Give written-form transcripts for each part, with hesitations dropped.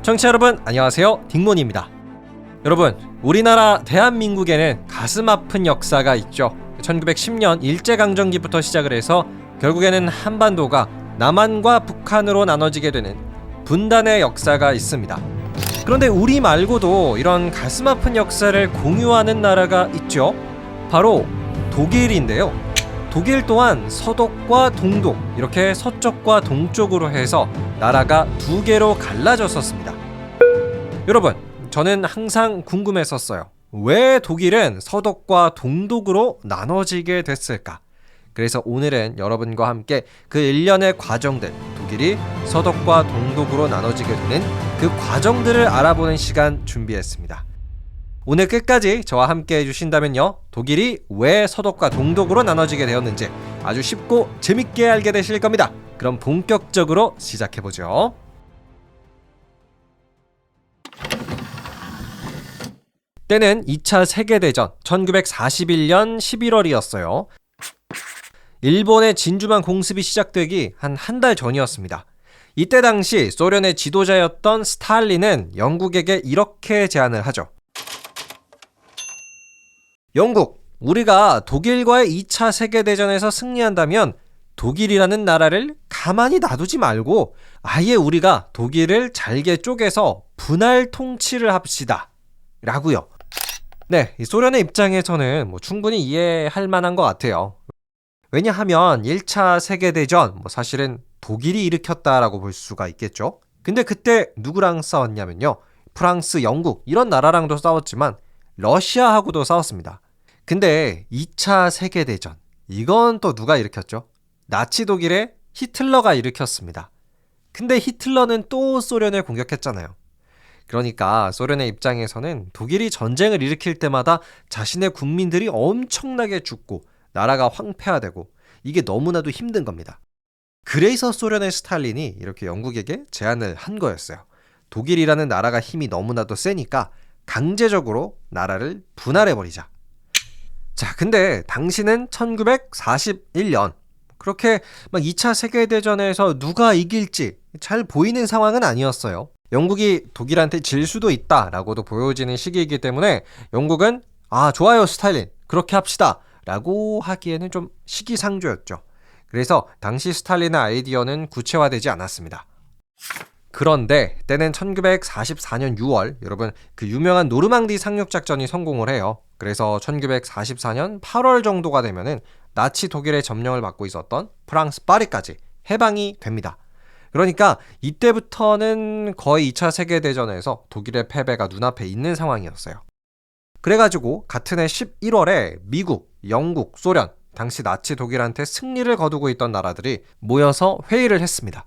청취자 여러분 안녕하세요, 딩몬입니다. 여러분, 우리나라 대한민국에는 가슴 아픈 역사가 있죠. 1910년 일제강점기부터 시작을 해서 결국에는 한반도가 남한과 북한으로 나눠지게 되는 분단의 역사가 있습니다. 그런데 우리 말고도 이런 가슴 아픈 역사를 공유하는 나라가 있죠. 바로 독일인데요. 독일 또한 서독과 동독, 이렇게 서쪽과 동쪽으로 해서 나라가 두 개로 갈라졌었습니다. 여러분, 저는 항상 궁금했었어요. 왜 독일은 서독과 동독으로 나눠지게 됐을까? 그래서 오늘은 여러분과 함께 그 일련의 과정들, 독일이 서독과 동독으로 나눠지게 되는 그 과정들을 알아보는 시간 준비했습니다. 오늘 끝까지 저와 함께 해주신다면요, 독일이 왜 서독과 동독으로 나눠지게 되었는지 아주 쉽고 재밌게 알게 되실 겁니다. 그럼 본격적으로 시작해보죠. 때는 2차 세계대전 1941년 11월이었어요. 일본의 진주만 공습이 시작되기 한 달 전이었습니다. 이때 당시 소련의 지도자였던 스탈린은 영국에게 이렇게 제안을 하죠. 영국, 우리가 독일과의 2차 세계대전에서 승리한다면 독일이라는 나라를 가만히 놔두지 말고 아예 우리가 독일을 잘게 쪼개서 분할 통치를 합시다 라고요. 네, 이 소련의 입장에서는 충분히 이해할 만한 것 같아요. 왜냐하면 1차 세계대전 사실은 독일이 일으켰다라고 볼 수가 있겠죠. 근데 그때 누구랑 싸웠냐면요, 프랑스, 영국 이런 나라랑도 싸웠지만 러시아하고도 싸웠습니다. 근데 2차 세계대전, 이건 또 누가 일으켰죠? 나치 독일의 히틀러가 일으켰습니다. 근데 히틀러는 또 소련을 공격했잖아요. 그러니까 소련의 입장에서는 독일이 전쟁을 일으킬 때마다 자신의 국민들이 엄청나게 죽고 나라가 황폐화되고 이게 너무나도 힘든 겁니다. 그래서 소련의 스탈린이 이렇게 영국에게 제안을 한 거였어요. 독일이라는 나라가 힘이 너무나도 세니까 강제적으로 나라를 분할해버리자. 자, 근데 당시는 1941년. 그렇게 2차 세계대전에서 누가 이길지 잘 보이는 상황은 아니었어요. 영국이 독일한테 질 수도 있다라고도 보여지는 시기이기 때문에 영국은 좋아요 스탈린, 그렇게 합시다 라고 하기에는 좀 시기상조였죠. 그래서 당시 스탈린의 아이디어는 구체화되지 않았습니다. 그런데 때는 1944년 6월, 여러분 그 유명한 노르망디 상륙작전이 성공을 해요. 그래서 1944년 8월 정도가 되면은 나치 독일의 점령을 받고 있었던 프랑스 파리까지 해방이 됩니다. 그러니까 이때부터는 거의 2차 세계대전에서 독일의 패배가 눈앞에 있는 상황이었어요. 그래가지고 같은 해 11월에 미국, 영국, 소련, 당시 나치 독일한테 승리를 거두고 있던 나라들이 모여서 회의를 했습니다.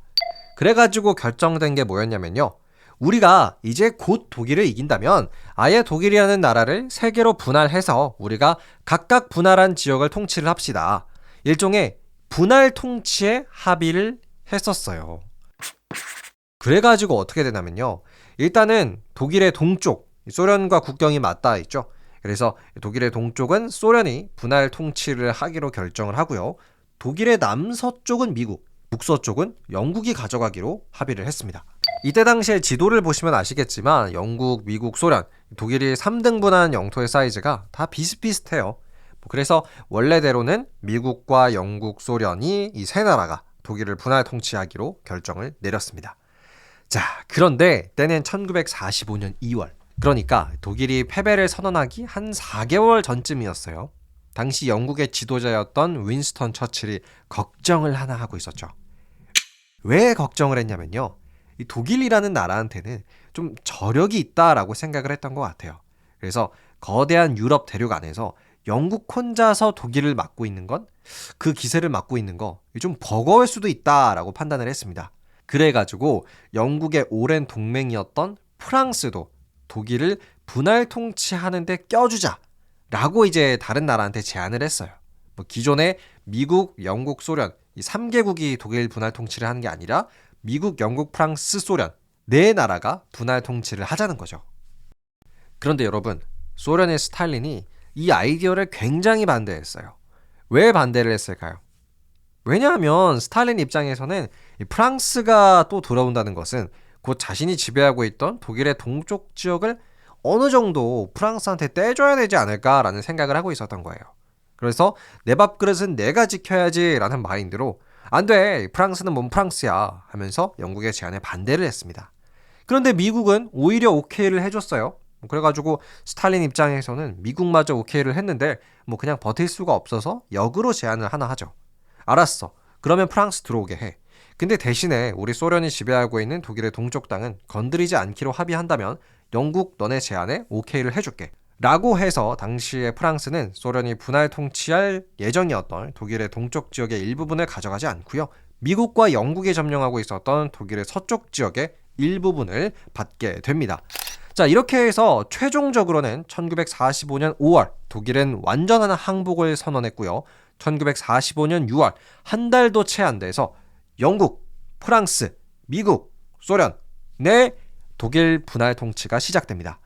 그래가지고 결정된 게 뭐였냐면요, 우리가 이제 곧 독일을 이긴다면 아예 독일이라는 나라를 세 개로 분할해서 우리가 각각 분할한 지역을 통치를 합시다. 일종의 분할 통치에 합의를 했었어요. 그래가지고 어떻게 되냐면요, 일단은 독일의 동쪽, 소련과 국경이 맞닿아 있죠. 그래서 독일의 동쪽은 소련이 분할 통치를 하기로 결정을 하고요, 독일의 남서쪽은 미국, 북서쪽은 영국이 가져가기로 합의를 했습니다. 이때 당시에 지도를 보시면 아시겠지만 영국, 미국, 소련, 독일이 3등분한 영토의 사이즈가 다 비슷비슷해요. 그래서 원래대로는 미국과 영국, 소련이 이 세 나라가 독일을 분할 통치하기로 결정을 내렸습니다. 자, 그런데 때는 1945년 2월, 그러니까 독일이 패배를 선언하기 한 4개월 전쯤이었어요. 당시 영국의 지도자였던 윈스턴 처칠이 걱정을 하나 하고 있었죠. 왜 걱정을 했냐면요, 이 독일이라는 나라한테는 좀 저력이 있다라고 생각을 했던 것 같아요. 그래서 거대한 유럽 대륙 안에서 영국 혼자서 독일을 맡고 있는 건, 그 기세를 맡고 있는 거 좀 버거울 수도 있다라고 판단을 했습니다. 그래가지고 영국의 오랜 동맹이었던 프랑스도 독일을 분할 통치하는 데 껴주자 라고 이제 다른 나라한테 제안을 했어요. 기존에 미국, 영국, 소련 이 3개국이 독일 분할 통치를 하는 게 아니라 미국, 영국, 프랑스, 소련 네 나라가 분할 통치를 하자는 거죠. 그런데 여러분, 소련의 스탈린이 이 아이디어를 굉장히 반대했어요. 왜 반대를 했을까요? 왜냐하면 스탈린 입장에서는 프랑스가 또 돌아온다는 것은 곧 자신이 지배하고 있던 독일의 동쪽 지역을 어느 정도 프랑스한테 떼줘야 되지 않을까라는 생각을 하고 있었던 거예요. 그래서 내 밥그릇은 내가 지켜야지 라는 마인드로 안 돼, 프랑스는 뭔 프랑스야 하면서 영국의 제안에 반대를 했습니다. 그런데 미국은 오히려 오케이를 해줬어요. 그래가지고 스탈린 입장에서는 미국마저 오케이를 했는데 그냥 버틸 수가 없어서 역으로 제안을 하나 하죠. 알았어. 그러면 프랑스 들어오게 해. 근데 대신에 우리 소련이 지배하고 있는 독일의 동쪽 땅은 건드리지 않기로 합의한다면 영국 너네 제안에 오케이를 해줄게. 라고 해서 당시에 프랑스는 소련이 분할 통치할 예정이었던 독일의 동쪽 지역의 일부분을 가져가지 않고요. 미국과 영국이 점령하고 있었던 독일의 서쪽 지역의 일부분을 받게 됩니다. 자, 이렇게 해서 최종적으로는 1945년 5월 독일은 완전한 항복을 선언했고요. 1945년 6월 한 달도 채 안 돼서 영국, 프랑스, 미국, 소련 내 독일 분할 통치가 시작됩니다.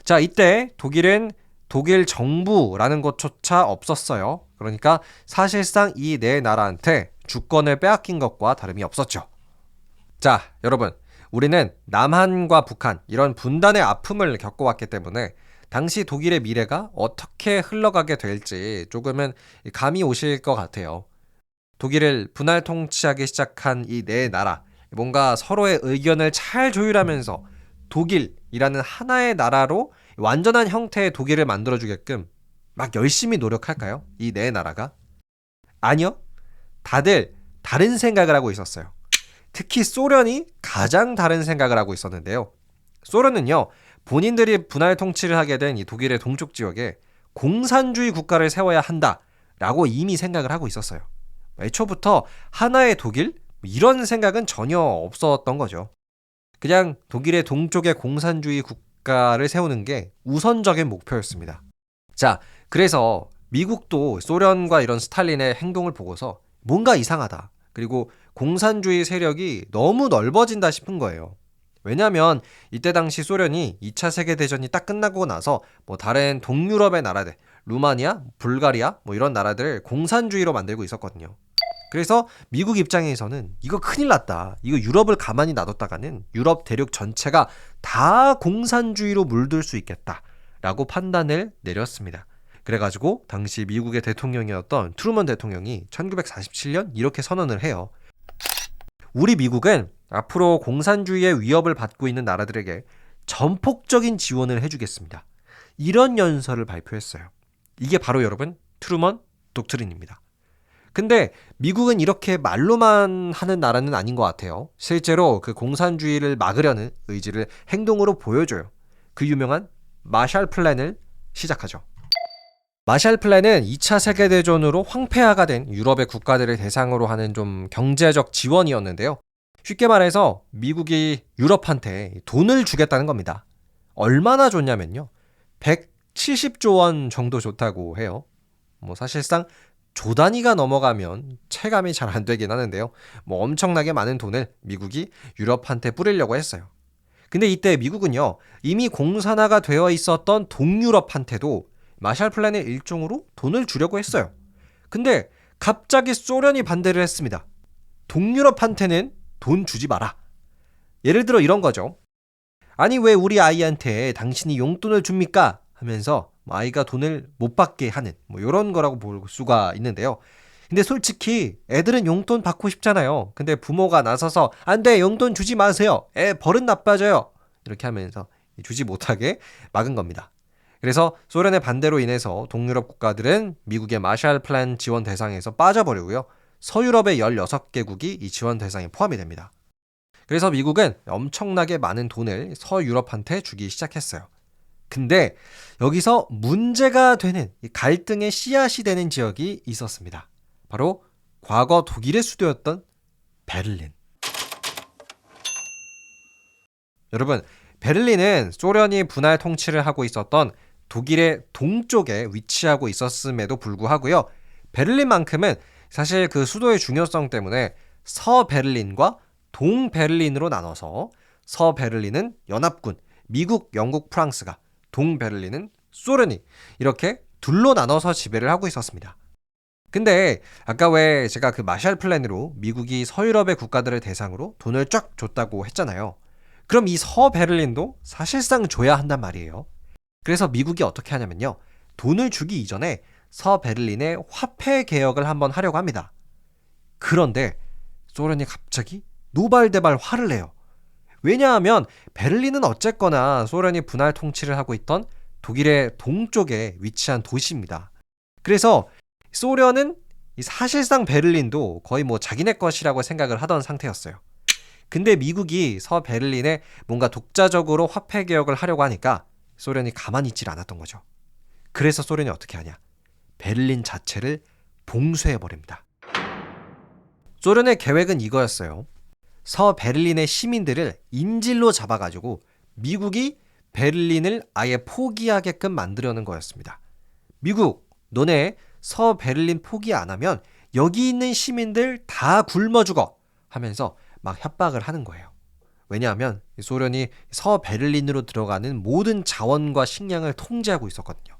자, 이때 독일은 독일 정부라는 것조차 없었어요. 그러니까 사실상 이 네 나라한테 주권을 빼앗긴 것과 다름이 없었죠. 자, 여러분, 우리는 남한과 북한 이런 분단의 아픔을 겪어왔기 때문에 당시 독일의 미래가 어떻게 흘러가게 될지 조금은 감이 오실 것 같아요. 독일을 분할 통치하기 시작한 이 네 나라, 뭔가 서로의 의견을 잘 조율하면서 독일이라는 하나의 나라로 완전한 형태의 독일을 만들어주게끔 막 열심히 노력할까요? 이 네 나라가? 아니요. 다들 다른 생각을 하고 있었어요. 특히 소련이 가장 다른 생각을 하고 있었는데요. 소련은요, 본인들이 분할 통치를 하게 된 이 독일의 동쪽 지역에 공산주의 국가를 세워야 한다라고 이미 생각을 하고 있었어요. 애초부터 하나의 독일? 이런 생각은 전혀 없었던 거죠. 그냥 독일의 동쪽에 공산주의 국가를 세우는 게 우선적인 목표였습니다. 자, 그래서 미국도 소련과 이런 스탈린의 행동을 보고서 뭔가 이상하다. 그리고 공산주의 세력이 너무 넓어진다 싶은 거예요. 왜냐하면 이때 당시 소련이 2차 세계대전이 딱 끝나고 나서 다른 동유럽의 나라들, 루마니아, 불가리아 이런 나라들을 공산주의로 만들고 있었거든요. 그래서 미국 입장에서는 이거 큰일 났다. 이거 유럽을 가만히 놔뒀다가는 유럽 대륙 전체가 다 공산주의로 물들 수 있겠다라고 판단을 내렸습니다. 그래가지고 당시 미국의 대통령이었던 트루먼 대통령이 1947년 이렇게 선언을 해요. 우리 미국은 앞으로 공산주의의 위협을 받고 있는 나라들에게 전폭적인 지원을 해주겠습니다. 이런 연설을 발표했어요. 이게 바로 여러분 트루먼 독트린입니다. 근데 미국은 이렇게 말로만 하는 나라는 아닌 것 같아요. 실제로 그 공산주의를 막으려는 의지를 행동으로 보여줘요. 그 유명한 마샬 플랜을 시작하죠. 마샬 플랜은 2차 세계대전으로 황폐화가 된 유럽의 국가들을 대상으로 하는 좀 경제적 지원이었는데요. 쉽게 말해서 미국이 유럽한테 돈을 주겠다는 겁니다. 얼마나 줬냐면요. 170조 원 정도 좋다고 해요. 사실상 조 단위가 넘어가면 체감이 잘 안 되긴 하는데요. 엄청나게 많은 돈을 미국이 유럽한테 뿌리려고 했어요. 근데 이때 미국은요, 이미 공산화가 되어 있었던 동유럽한테도 마샬 플랜의 일종으로 돈을 주려고 했어요. 근데 갑자기 소련이 반대를 했습니다. 동유럽한테는 돈 주지 마라. 예를 들어 이런 거죠. 아니 왜 우리 아이한테 당신이 용돈을 줍니까? 하면서 아이가 돈을 못 받게 하는 이런 거라고 볼 수가 있는데요. 근데 솔직히 애들은 용돈 받고 싶잖아요. 근데 부모가 나서서 안 돼, 용돈 주지 마세요. 애 버릇 나빠져요. 이렇게 하면서 주지 못하게 막은 겁니다. 그래서 소련의 반대로 인해서 동유럽 국가들은 미국의 마샬 플랜 지원 대상에서 빠져버리고요. 서유럽의 16개국이 이 지원 대상에 포함이 됩니다. 그래서 미국은 엄청나게 많은 돈을 서유럽한테 주기 시작했어요. 근데 여기서 문제가 되는 갈등의 씨앗이 되는 지역이 있었습니다. 바로 과거 독일의 수도였던 베를린. 여러분, 베를린은 소련이 분할 통치를 하고 있었던 독일의 동쪽에 위치하고 있었음에도 불구하고요. 베를린만큼은 사실 그 수도의 중요성 때문에 서베를린과 동베를린으로 나눠서 서베를린은 연합군, 미국, 영국, 프랑스가, 동베를린은 소련이 이렇게 둘로 나눠서 지배를 하고 있었습니다. 근데 아까 왜 제가 그 마샬 플랜으로 미국이 서유럽의 국가들을 대상으로 돈을 쫙 줬다고 했잖아요. 그럼 이 서베를린도 사실상 줘야 한단 말이에요. 그래서 미국이 어떻게 하냐면요. 돈을 주기 이전에 서베를린의 화폐 개혁을 한번 하려고 합니다. 그런데 소련이 갑자기 노발대발 화를 내요. 왜냐하면 베를린은 어쨌거나 소련이 분할 통치를 하고 있던 독일의 동쪽에 위치한 도시입니다. 그래서 소련은 사실상 베를린도 거의 뭐 자기네 것이라고 생각을 하던 상태였어요. 근데 미국이 서베를린에 뭔가 독자적으로 화폐 개혁을 하려고 하니까 소련이 가만히 있질 않았던 거죠. 그래서 소련이 어떻게 하냐? 베를린 자체를 봉쇄해버립니다. 소련의 계획은 이거였어요. 서베를린의 시민들을 인질로 잡아가지고 미국이 베를린을 아예 포기하게끔 만들려는 거였습니다. 미국, 너네 서베를린 포기 안 하면 여기 있는 시민들 다 굶어 죽어 하면서 막 협박을 하는 거예요. 왜냐하면 소련이 서베를린으로 들어가는 모든 자원과 식량을 통제하고 있었거든요.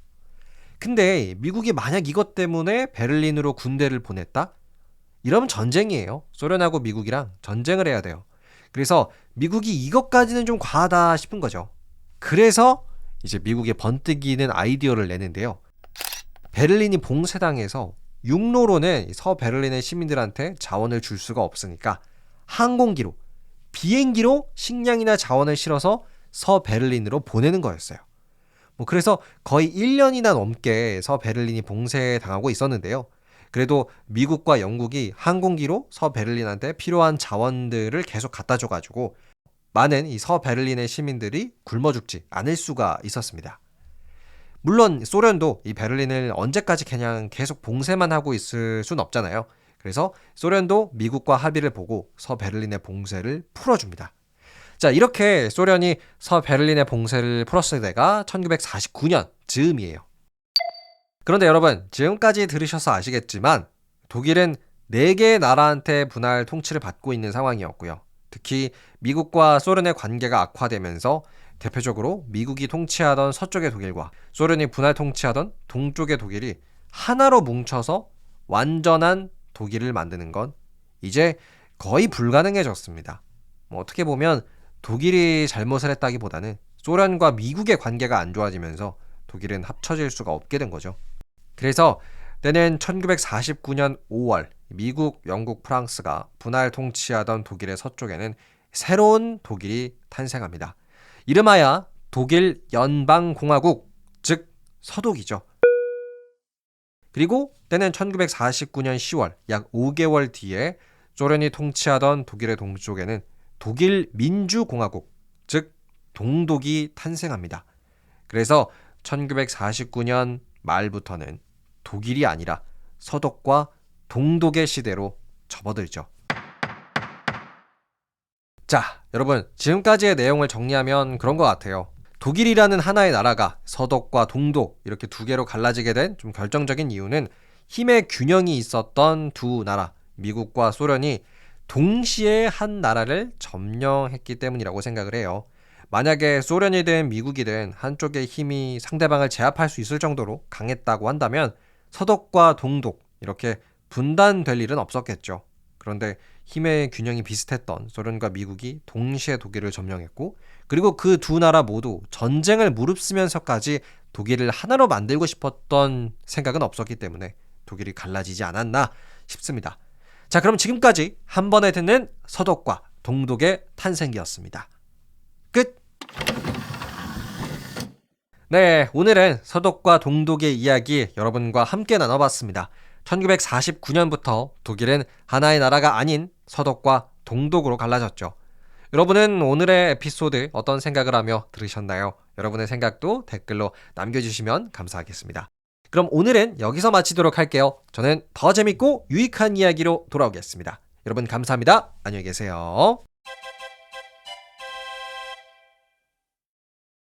근데 미국이 만약 이것 때문에 베를린으로 군대를 보냈다? 이러면 전쟁이에요. 소련하고 미국이랑 전쟁을 해야 돼요. 그래서 미국이 이것까지는 좀 과하다 싶은 거죠. 그래서 이제 미국이 번뜩이는 아이디어를 내는데요. 베를린이 봉쇄당해서 육로로는 서베를린의 시민들한테 자원을 줄 수가 없으니까 항공기로, 비행기로 식량이나 자원을 실어서 서베를린으로 보내는 거였어요. 그래서 거의 1년이나 넘게 서베를린이 봉쇄당하고 있었는데요. 그래도 미국과 영국이 항공기로 서베를린한테 필요한 자원들을 계속 갖다 줘가지고 많은 이 서베를린의 시민들이 굶어 죽지 않을 수가 있었습니다. 물론 소련도 이 베를린을 언제까지 그냥 계속 봉쇄만 하고 있을 순 없잖아요. 그래서 소련도 미국과 합의를 보고 서베를린의 봉쇄를 풀어줍니다. 자, 이렇게 소련이 서베를린의 봉쇄를 풀었을 때가 1949년 즈음이에요. 그런데 여러분, 지금까지 들으셔서 아시겠지만 독일은 4개의 나라한테 분할 통치를 받고 있는 상황이었고요. 특히 미국과 소련의 관계가 악화되면서 대표적으로 미국이 통치하던 서쪽의 독일과 소련이 분할 통치하던 동쪽의 독일이 하나로 뭉쳐서 완전한 독일을 만드는 건 이제 거의 불가능해졌습니다. 어떻게 보면 독일이 잘못을 했다기보다는 소련과 미국의 관계가 안 좋아지면서 독일은 합쳐질 수가 없게 된 거죠. 그래서 때는 1949년 5월 미국, 영국, 프랑스가 분할 통치하던 독일의 서쪽에는 새로운 독일이 탄생합니다. 이름하여 독일 연방공화국, 즉 서독이죠. 그리고 때는 1949년 10월 약 5개월 뒤에 소련이 통치하던 독일의 동쪽에는 독일 민주공화국, 즉 동독이 탄생합니다. 그래서 1949년 말부터는 독일이 아니라 서독과 동독의 시대로 접어들죠. 자, 여러분, 지금까지의 내용을 정리하면 그런 것 같아요. 독일이라는 하나의 나라가 서독과 동독 이렇게 두 개로 갈라지게 된 좀 결정적인 이유는 힘의 균형이 있었던 두 나라, 미국과 소련이 동시에 한 나라를 점령했기 때문이라고 생각을 해요. 만약에 소련이든 미국이든 한쪽의 힘이 상대방을 제압할 수 있을 정도로 강했다고 한다면 서독과 동독 이렇게 분단될 일은 없었겠죠. 그런데 힘의 균형이 비슷했던 소련과 미국이 동시에 독일을 점령했고, 그리고 그 두 나라 모두 전쟁을 무릅쓰면서까지 독일을 하나로 만들고 싶었던 생각은 없었기 때문에 독일이 갈라지지 않았나 싶습니다. 자, 그럼 지금까지 한 번에 듣는 서독과 동독의 탄생기였습니다. 끝! 네, 오늘은 서독과 동독의 이야기 여러분과 함께 나눠봤습니다. 1949년부터 독일은 하나의 나라가 아닌 서독과 동독으로 갈라졌죠. 여러분은 오늘의 에피소드 어떤 생각을 하며 들으셨나요? 여러분의 생각도 댓글로 남겨주시면 감사하겠습니다. 그럼 오늘은 여기서 마치도록 할게요. 저는 더 재밌고 유익한 이야기로 돌아오겠습니다. 여러분 감사합니다. 안녕히 계세요.